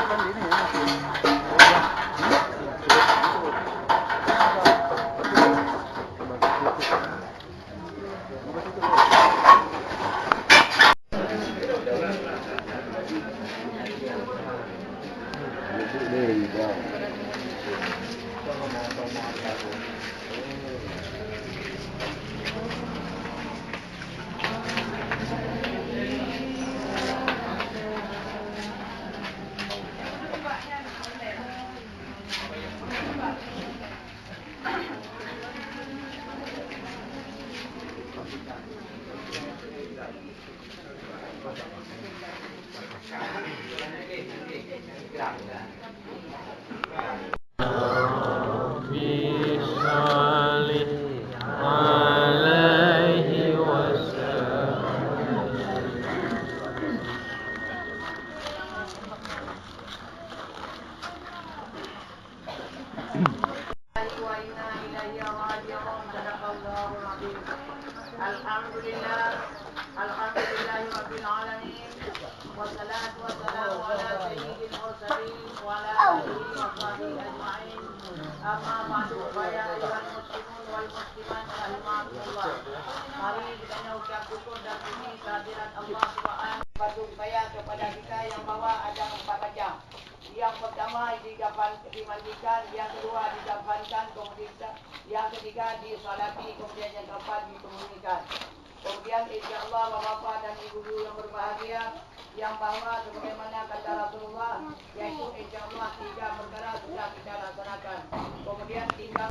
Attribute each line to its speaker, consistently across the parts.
Speaker 1: There you go.
Speaker 2: Alhamdulillah, alhamdulillah rabbil alamin. Wassalatu wassalamu ala sayyidil mursalin wa ala alihi wa sahbihi ajma'in. Amma ba'du, fa ya ayyuhal muslimun wal muslimat rahimakumullah. Mari kita ucap syukur dan puji kehadirat Allah Subhanahu wa taala kepada kita yang bawa ada 4 macam. Yang pertama dimandikan, yang kedua digafankan, kemudian yang ketiga disolati, kemudian yang keempat dikemunikan. Kemudian insyaallah bapak-bapak dan ibu-ibu yang berbahagia yang bahawa sebagaimana kata Rasulullah, yaitu insyaallah 3 perkara sudah kita laksanakan. Kemudian tinggal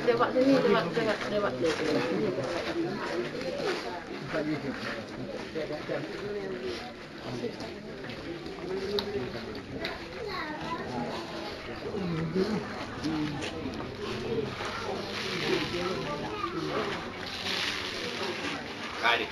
Speaker 2: lewat sini, lewat sini.
Speaker 3: Kali.